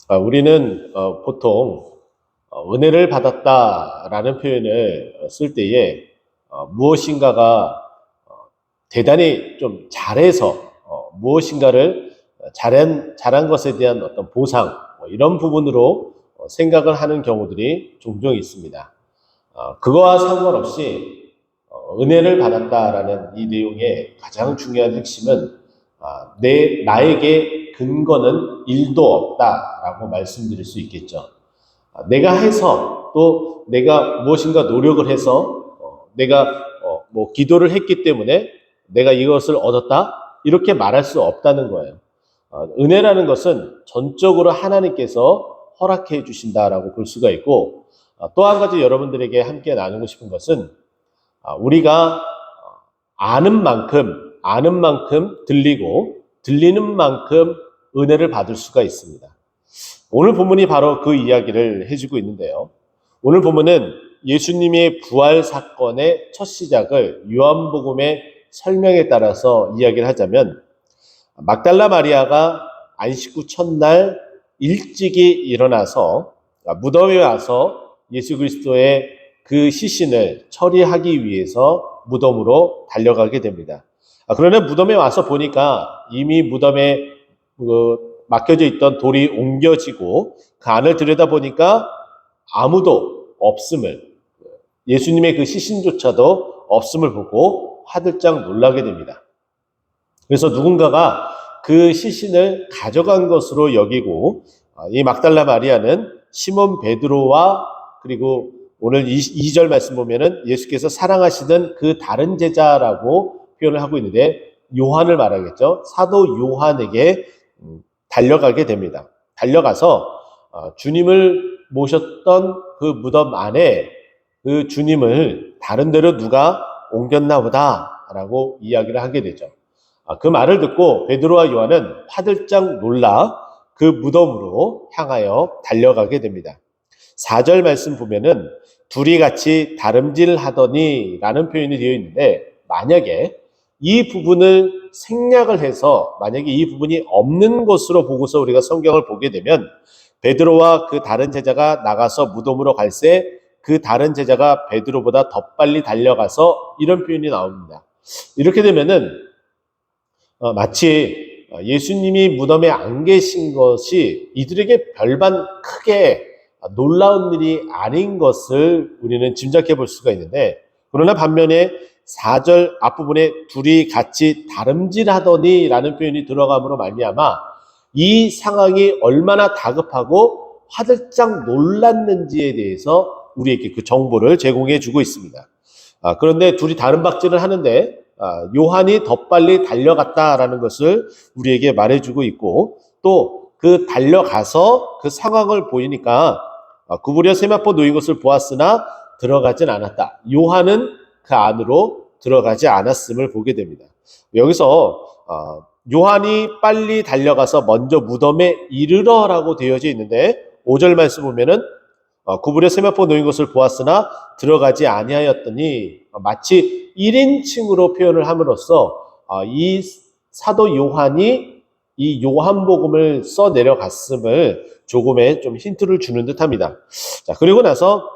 우리는 보통 은혜를 받았다라는 표현을 쓸 때에 무엇인가가 대단히 좀 잘해서 무엇인가를 잘한 것에 대한 어떤 보상 이런 부분으로 생각을 하는 경우들이 종종 있습니다. 그거와 상관없이 은혜를 받았다라는 이 내용의 가장 중요한 핵심은 나에게 근거는 일도 없다라고 말씀드릴 수 있겠죠. 내가 해서 또 내가 무엇인가 노력을 해서 내가 뭐 기도를 했기 때문에 내가 이것을 얻었다 이렇게 말할 수 없다는 거예요. 은혜라는 것은 전적으로 하나님께서 허락해 주신다라고 볼 수가 있고, 또 한 가지 여러분들에게 함께 나누고 싶은 것은 우리가 아는 만큼 들리고 들리는 만큼 은혜를 받을 수가 있습니다. 오늘 본문이 바로 그 이야기를 해주고 있는데요. 오늘 본문은 예수님의 부활 사건의 첫 시작을 요한복음의 설명에 따라서 이야기를 하자면, 막달라 마리아가 안식 후 첫날 일찍이 일어나서 무덤에 와서 예수 그리스도의 그 시신을 처리하기 위해서 무덤으로 달려가게 됩니다. 그러나 무덤에 와서 보니까 이미 무덤에 막혀져 있던 돌이 옮겨지고 그 안을 들여다보니까 아무도 없음을, 예수님의 그 시신조차도 없음을 보고 화들짝 놀라게 됩니다. 그래서 누군가가 그 시신을 가져간 것으로 여기고, 이 막달라 마리아는 시몬 베드로와 그리고 오늘 2절 말씀 보면은 예수께서 사랑하시던 그 다른 제자라고 표현을 하고 있는데, 요한을 말하겠죠. 사도 요한에게 달려가게 됩니다. 달려가서 주님을 모셨던 그 무덤 안에 그 주님을 다른 데로 누가 옮겼나 보다라고 이야기를 하게 되죠. 그 말을 듣고 베드로와 요한은 화들짝 놀라 그 무덤으로 향하여 달려가게 됩니다. 4절 말씀 보면은 둘이 같이 다름질하더니 라는 표현이 되어 있는데, 만약에 이 부분을 생략을 해서 만약에 이 부분이 없는 것으로 보고서 우리가 성경을 보게 되면, 베드로와 그 다른 제자가 나가서 무덤으로 갈새 그 다른 제자가 베드로보다 더 빨리 달려가서 이런 표현이 나옵니다. 이렇게 되면은 마치 예수님이 무덤에 안 계신 것이 이들에게 별반 크게 놀라운 일이 아닌 것을 우리는 짐작해 볼 수가 있는데, 그러나 반면에 4절 앞부분에 둘이 같이 다름질하더니 라는 표현이 들어감으로 말미암아 이 상황이 얼마나 다급하고 화들짝 놀랐는지에 대해서 우리에게 그 정보를 제공해 주고 있습니다. 그런데 둘이 다름박질을 하는데 요한이 더 빨리 달려갔다라는 것을 우리에게 말해주고 있고, 또 그 달려가서 그 상황을 보이니까 구부려 세마포 놓인 것을 보았으나 들어가진 않았다. 요한은 그 안으로 들어가지 않았음을 보게 됩니다. 여기서 요한이 빨리 달려가서 먼저 무덤에 이르러라고 되어져 있는데, 5절 말씀 보면은 구부려 세마포 놓인 것을 보았으나 들어가지 아니하였더니, 마치 1인칭으로 표현을 함으로써 이 사도 요한이 이 요한복음을 써 내려갔음을 조금의 좀 힌트를 주는 듯합니다. 자, 그리고 나서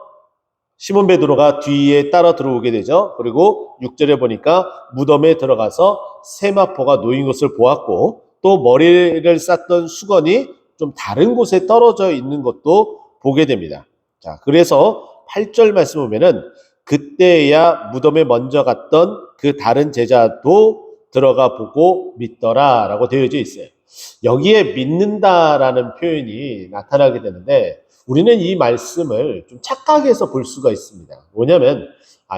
시몬 베드로가 뒤에 따라 들어오게 되죠. 그리고 6절에 보니까 무덤에 들어가서 세마포가 놓인 것을 보았고, 또 머리를 쌌던 수건이 좀 다른 곳에 떨어져 있는 것도 보게 됩니다. 자, 그래서 8절 말씀 보면은 그때야 무덤에 먼저 갔던 그 다른 제자도 들어가 보고 믿더라 라고 되어져 있어요. 여기에 믿는다라는 표현이 나타나게 되는데, 우리는 이 말씀을 좀 착각해서 볼 수가 있습니다. 뭐냐면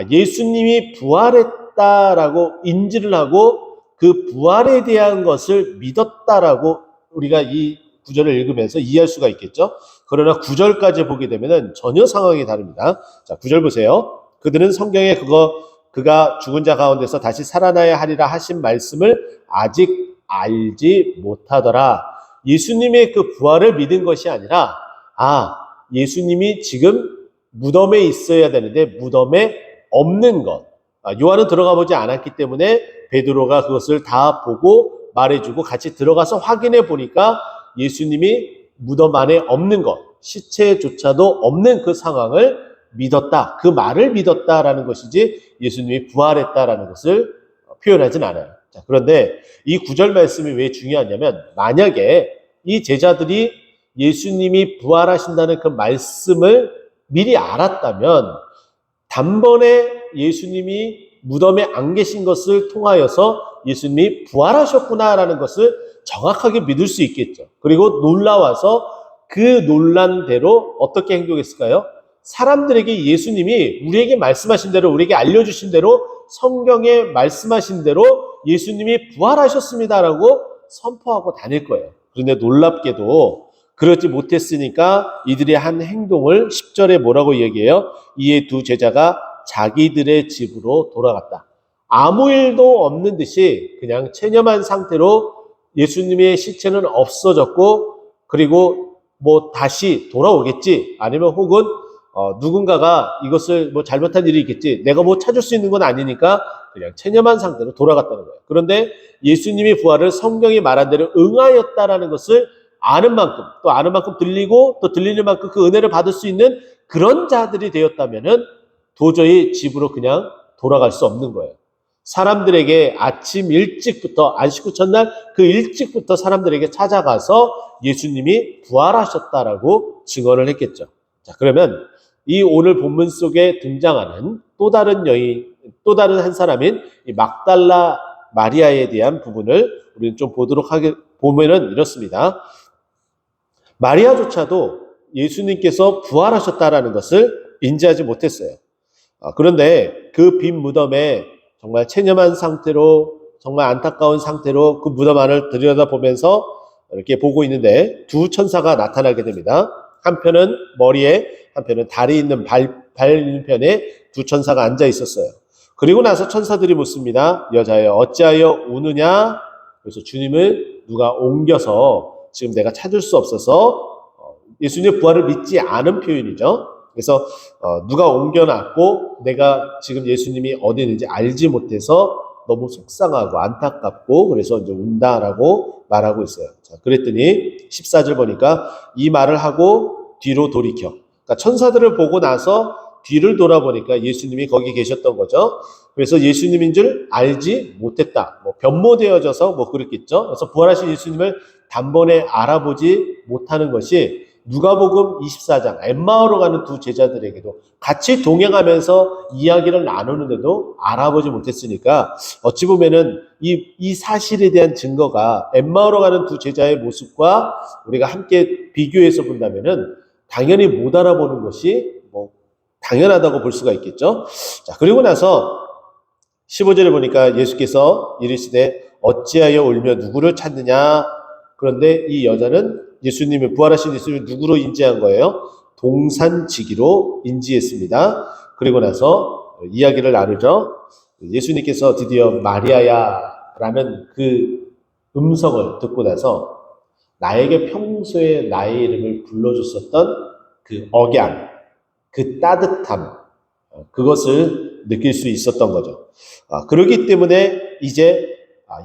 예수님이 부활했다라고 인지를 하고 그 부활에 대한 것을 믿었다라고 우리가 이 구절을 읽으면서 이해할 수가 있겠죠. 그러나 9절까지 보게 되면 전혀 상황이 다릅니다. 자, 9절 보세요. 그들은 성경에 그가 죽은 자 가운데서 다시 살아나야 하리라 하신 말씀을 아직 알지 못하더라. 예수님의 그 부활을 믿은 것이 아니라 예수님이 지금 무덤에 있어야 되는데 무덤에 없는 것. 요한은 들어가 보지 않았기 때문에 베드로가 그것을 다 보고 말해주고 같이 들어가서 확인해 보니까 예수님이 무덤 안에 없는 것, 시체조차도 없는 그 상황을 믿었다. 그 말을 믿었다라는 것이지 예수님이 부활했다라는 것을 표현하진 않아요. 자, 그런데 이 구절 말씀이 왜 중요하냐면 만약에 이 제자들이 예수님이 부활하신다는 그 말씀을 미리 알았다면 단번에 예수님이 무덤에 안 계신 것을 통하여서 예수님이 부활하셨구나라는 것을 정확하게 믿을 수 있겠죠. 그리고 놀라워서 그 논란대로 어떻게 행동했을까요? 사람들에게 예수님이 우리에게 말씀하신 대로, 우리에게 알려주신 대로, 성경에 말씀하신 대로 예수님이 부활하셨습니다라고 선포하고 다닐 거예요. 그런데 놀랍게도 그러지 못했으니까 이들의 한 행동을 10절에 뭐라고 얘기해요? 이에 두 제자가 자기들의 집으로 돌아갔다. 아무 일도 없는 듯이 그냥 체념한 상태로 예수님의 시체는 없어졌고, 그리고 뭐 다시 돌아오겠지, 아니면 혹은 누군가가 이것을 뭐 잘못한 일이 있겠지, 내가 뭐 찾을 수 있는 건 아니니까 그냥 체념한 상태로 돌아갔다는 거예요. 그런데 예수님이 부활을 성경이 말한 대로 응하였다라는 것을 아는 만큼, 또 아는 만큼 들리고 또 들리는 만큼 그 은혜를 받을 수 있는 그런 자들이 되었다면은 도저히 집으로 그냥 돌아갈 수 없는 거예요. 사람들에게 아침 일찍부터, 안식구 첫날 그 일찍부터 사람들에게 찾아가서 예수님이 부활하셨다라고 증언을 했겠죠. 자, 그러면 이 오늘 본문 속에 등장하는 또 다른 여인, 또 다른 한 사람인 이 막달라 마리아에 대한 부분을 우리는 좀 보면은 이렇습니다. 마리아조차도 예수님께서 부활하셨다라는 것을 인지하지 못했어요. 그런데 그 빈 무덤에 정말 체념한 상태로, 정말 안타까운 상태로 그 무덤 안을 들여다보면서 이렇게 보고 있는데 두 천사가 나타나게 됩니다. 한편은 머리에, 한편은 다리 있는 발편에 두 천사가 앉아 있었어요. 그리고 나서 천사들이 묻습니다. 여자여 어찌하여 우느냐? 그래서 주님을 누가 옮겨서 지금 내가 찾을 수 없어서, 예수님의 부활을 믿지 않은 표현이죠. 그래서 누가 옮겨놨고 내가 지금 예수님이 어디 있는지 알지 못해서 너무 속상하고 안타깝고 그래서 이제 운다라고 말하고 있어요. 자, 그랬더니 14절 보니까 이 말을 하고 뒤로 돌이켜. 그러니까 천사들을 보고 나서 뒤를 돌아보니까 예수님이 거기 계셨던 거죠. 그래서 예수님인 줄 알지 못했다. 뭐 변모되어져서 뭐 그랬겠죠. 그래서 부활하신 예수님을 단번에 알아보지 못하는 것이 누가복음 24장 엠마오로 가는 두 제자들에게도 같이 동행하면서 이야기를 나누는데도 알아보지 못했으니까 어찌 보면은 이 사실에 대한 증거가 엠마오로 가는 두 제자의 모습과 우리가 함께 비교해서 본다면은 당연히 못 알아보는 것이 뭐 당연하다고 볼 수가 있겠죠. 자, 그리고 나서 15절에 보니까 예수께서 이르시되 어찌하여 울며 누구를 찾느냐. 그런데 이 여자는 예수님의 부활하신 예수님을 누구로 인지한 거예요? 동산지기로 인지했습니다. 그리고 나서 이야기를 나누죠. 예수님께서 드디어 마리아야 라는 그 음성을 듣고 나서 나에게 평소에 나의 이름을 불러줬었던 그 억양, 그 따뜻함, 그것을 느낄 수 있었던 거죠. 그렇기 때문에 이제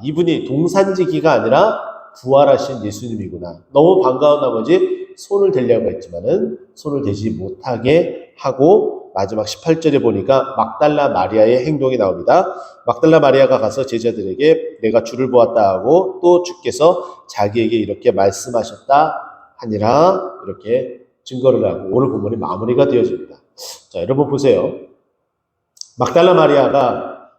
이분이 동산지기가 아니라 부활하신 예수님이구나. 너무 반가운 나머지 손을 대려고 했지만은 손을 대지 못하게 하고 마지막 18절에 보니까 막달라 마리아의 행동이 나옵니다. 막달라 마리아가 가서 제자들에게 내가 주를 보았다 하고 또 주께서 자기에게 이렇게 말씀하셨다 하니라 이렇게 증거를 하고 오늘 본문이 마무리가 되어집니다. 자, 여러분 보세요. 막달라 마리아가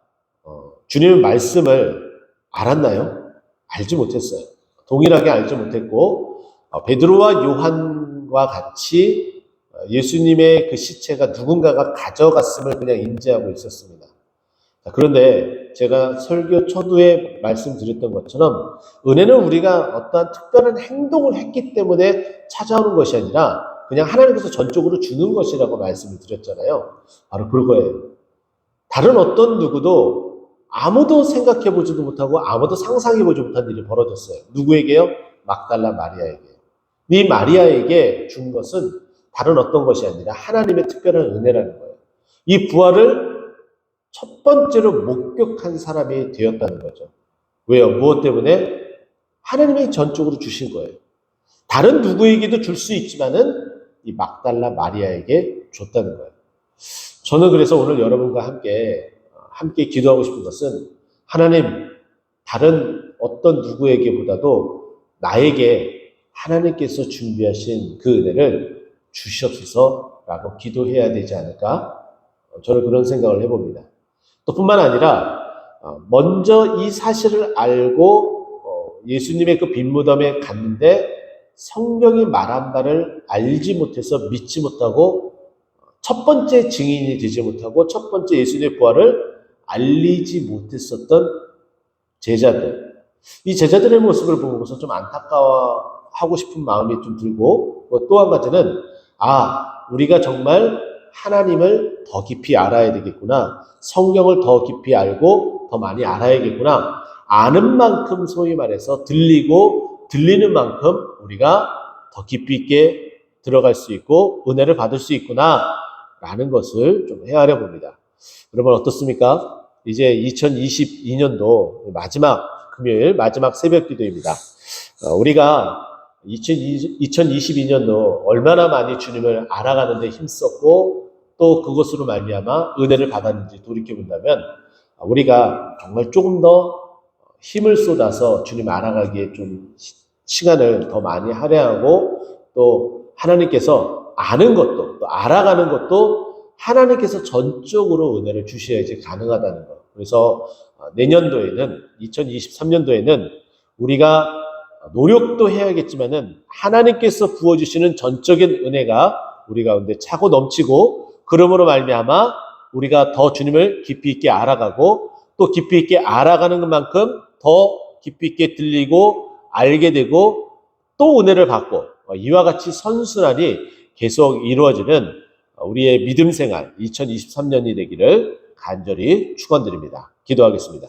주님의 말씀을 알았나요? 알지 못했어요. 동일하게 알지 못했고 베드로와 요한과 같이 예수님의 그 시체가 누군가가 가져갔음을 그냥 인지하고 있었습니다. 그런데 제가 설교 초두에 말씀드렸던 것처럼 은혜는 우리가 어떠한 특별한 행동을 했기 때문에 찾아오는 것이 아니라 그냥 하나님께서 전적으로 주는 것이라고 말씀을 드렸잖아요. 바로 그거예요. 다른 어떤 누구도 아무도 생각해보지도 못하고 아무도 상상해보지 못한 일이 벌어졌어요. 누구에게요? 막달라 마리아에게. 이 마리아에게 준 것은 다른 어떤 것이 아니라 하나님의 특별한 은혜라는 거예요. 이 부활을 첫 번째로 목격한 사람이 되었다는 거죠. 왜요? 무엇 때문에? 하나님이 전적으로 주신 거예요. 다른 누구에게도 줄 수 있지만은 이 막달라 마리아에게 줬다는 거예요. 저는 그래서 오늘 여러분과 함께 기도하고 싶은 것은 하나님, 다른 어떤 누구에게보다도 나에게 하나님께서 준비하신 그 은혜를 주시옵소서라고 기도해야 되지 않을까? 저는 그런 생각을 해봅니다. 또 뿐만 아니라 먼저 이 사실을 알고 예수님의 그 빈무덤에 갔는데 성경이 말한 바를 알지 못해서 믿지 못하고 첫 번째 증인이 되지 못하고 첫 번째 예수님의 부활을 알리지 못했었던 제자들, 이 제자들의 모습을 보고서 좀 안타까워하고 싶은 마음이 좀 들고, 또 한 가지는 우리가 정말 하나님을 더 깊이 알아야 되겠구나, 성경을 더 깊이 알고 더 많이 알아야겠구나, 아는 만큼 소위 말해서 들리는 만큼 우리가 더 깊이 있게 들어갈 수 있고 은혜를 받을 수 있구나 라는 것을 좀 헤아려 봅니다. 여러분 어떻습니까? 이제 2022년도 마지막 금요일 마지막 새벽 기도입니다. 우리가 2022년도 얼마나 많이 주님을 알아가는 데 힘썼고 또 그것으로 말미암아 은혜를 받았는지 돌이켜본다면 우리가 정말 조금 더 힘을 쏟아서 주님 알아가기에 좀 시간을 더 많이 할애하고 또 하나님께서 아는 것도 또 알아가는 것도 하나님께서 전적으로 은혜를 주셔야지 가능하다는 것. 그래서 내년도에는 2023년도에는 우리가 노력도 해야겠지만은 하나님께서 부어주시는 전적인 은혜가 우리 가운데 차고 넘치고 그러므로 말미암아 우리가 더 주님을 깊이 있게 알아가고 또 깊이 있게 알아가는 것만큼 더 깊이 있게 들리고 알게 되고 또 은혜를 받고 이와 같이 선순환이 계속 이루어지는 우리의 믿음 생활 2023년이 되기를 간절히 축원드립니다. 기도하겠습니다.